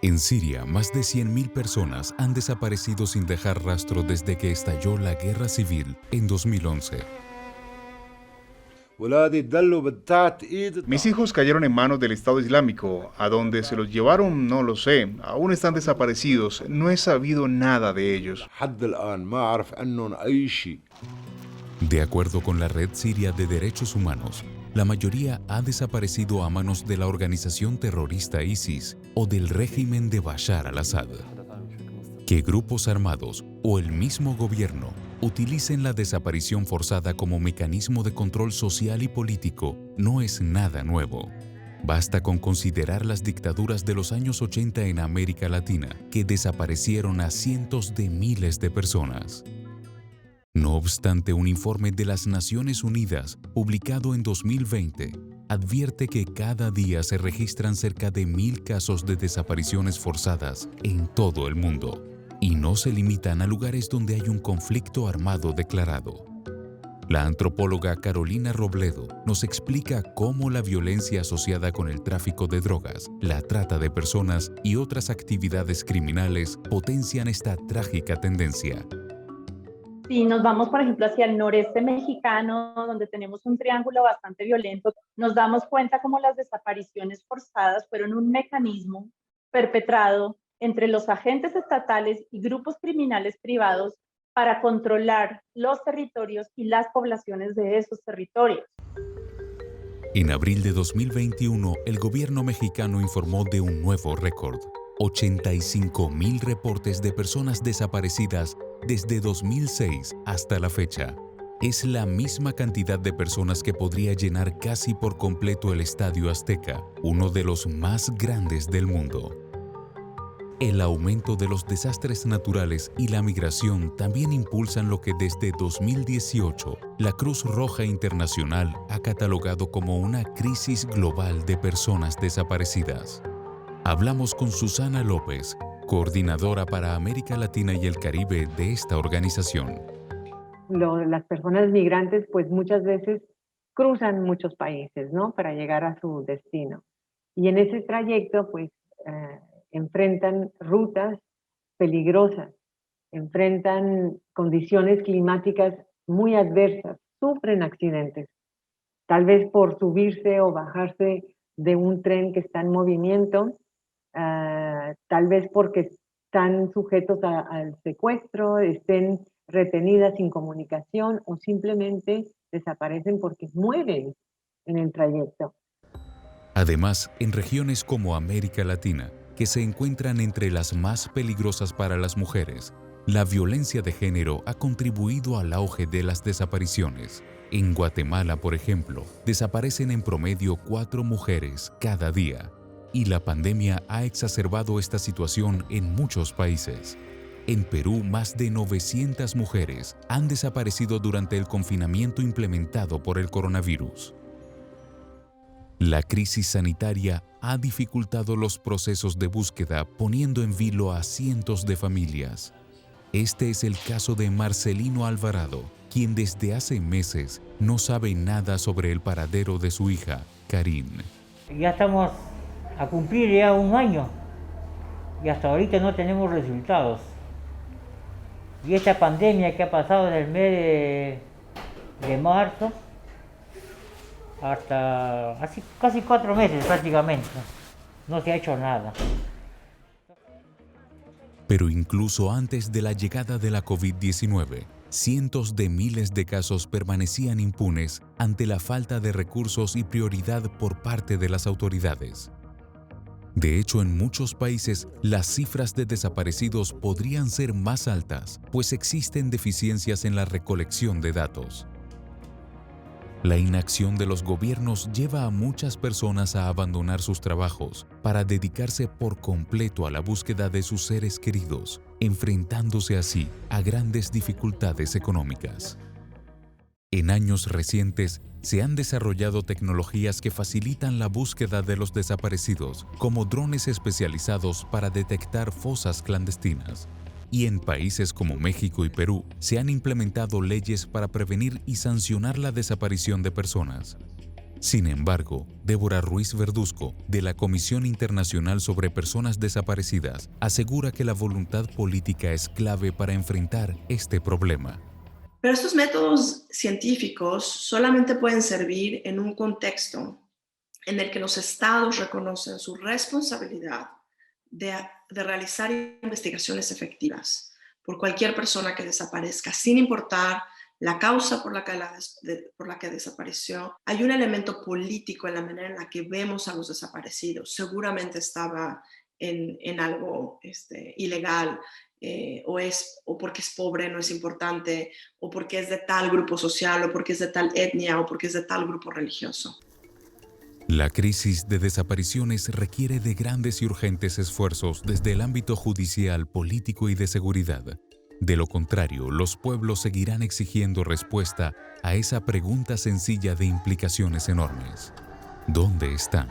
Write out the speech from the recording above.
En Siria, más de 100.000 personas han desaparecido sin dejar rastro desde que estalló la guerra civil en 2011. Mis hijos cayeron en manos del Estado Islámico. A dónde se los llevaron, no lo sé. Aún están desaparecidos. No he sabido nada de ellos. De acuerdo con la Red Siria de Derechos Humanos, la mayoría ha desaparecido a manos de la organización terrorista ISIS o del régimen de Bashar al-Assad. Que grupos armados o el mismo gobierno utilicen la desaparición forzada como mecanismo de control social y político no es nada nuevo. Basta con considerar las dictaduras de los años 80 en América Latina, que desaparecieron a cientos de miles de personas. No obstante, un informe de las Naciones Unidas, publicado en 2020, advierte que cada día se registran cerca de 1.000 casos de desapariciones forzadas en todo el mundo, y no se limitan a lugares donde hay un conflicto armado declarado. La antropóloga Carolina Robledo nos explica cómo la violencia asociada con el tráfico de drogas, la trata de personas y otras actividades criminales potencian esta trágica tendencia. Si nos vamos, por ejemplo, hacia el noreste mexicano, donde tenemos un triángulo bastante violento, nos damos cuenta cómo las desapariciones forzadas fueron un mecanismo perpetrado entre los agentes estatales y grupos criminales privados para controlar los territorios y las poblaciones de esos territorios. En abril de 2021, el gobierno mexicano informó de un nuevo récord: 85.000 reportes de personas desaparecidas desde 2006 hasta la fecha. Es la misma cantidad de personas que podría llenar casi por completo el Estadio Azteca, uno de los más grandes del mundo. El aumento de los desastres naturales y la migración también impulsan lo que desde 2018 la Cruz Roja Internacional ha catalogado como una crisis global de personas desaparecidas. Hablamos con Susana López, coordinadora para América Latina y el Caribe de esta organización. Las personas migrantes pues muchas veces cruzan muchos países, ¿no?, para llegar a su destino. Y en ese trayecto pues enfrentan rutas peligrosas, enfrentan condiciones climáticas muy adversas, sufren accidentes, tal vez por subirse o bajarse de un tren que está en movimiento, tal vez porque están sujetos al secuestro, estén retenidas sin comunicación o simplemente desaparecen porque mueren en el trayecto. Además, en regiones como América Latina, que se encuentran entre las más peligrosas para las mujeres, la violencia de género ha contribuido al auge de las desapariciones. En Guatemala, por ejemplo, desaparecen en promedio 4 mujeres cada día, y la pandemia ha exacerbado esta situación en muchos países. En Perú, más de 900 mujeres han desaparecido durante el confinamiento implementado por el coronavirus. La crisis sanitaria ha dificultado los procesos de búsqueda, poniendo en vilo a cientos de familias. Este es el caso de Marcelino Alvarado, quien desde hace meses no sabe nada sobre el paradero de su hija, Karin. Ya estamos a cumplir ya un año y hasta ahorita no tenemos resultados. Y esta pandemia que ha pasado en el mes de marzo, hasta así, casi 4 meses prácticamente, no se ha hecho nada. Pero incluso antes de la llegada de la COVID-19, cientos de miles de casos permanecían impunes ante la falta de recursos y prioridad por parte de las autoridades. De hecho, en muchos países, las cifras de desaparecidos podrían ser más altas, pues existen deficiencias en la recolección de datos. La inacción de los gobiernos lleva a muchas personas a abandonar sus trabajos para dedicarse por completo a la búsqueda de sus seres queridos, enfrentándose así a grandes dificultades económicas. En años recientes, se han desarrollado tecnologías que facilitan la búsqueda de los desaparecidos, como drones especializados para detectar fosas clandestinas. Y en países como México y Perú, se han implementado leyes para prevenir y sancionar la desaparición de personas. Sin embargo, Débora Ruiz Verduzco, de la Comisión Internacional sobre Personas Desaparecidas, asegura que la voluntad política es clave para enfrentar este problema. Pero estos métodos científicos solamente pueden servir en un contexto en el que los estados reconocen su responsabilidad de realizar investigaciones efectivas por cualquier persona que desaparezca, sin importar la causa por la que desapareció. Hay un elemento político en la manera en la que vemos a los desaparecidos. Seguramente estaba en algo ilegal, o porque es pobre, no es importante, o porque es de tal grupo social, o porque es de tal etnia, o porque es de tal grupo religioso. La crisis de desapariciones requiere de grandes y urgentes esfuerzos desde el ámbito judicial, político y de seguridad. De lo contrario, los pueblos seguirán exigiendo respuesta a esa pregunta sencilla de implicaciones enormes. ¿Dónde están?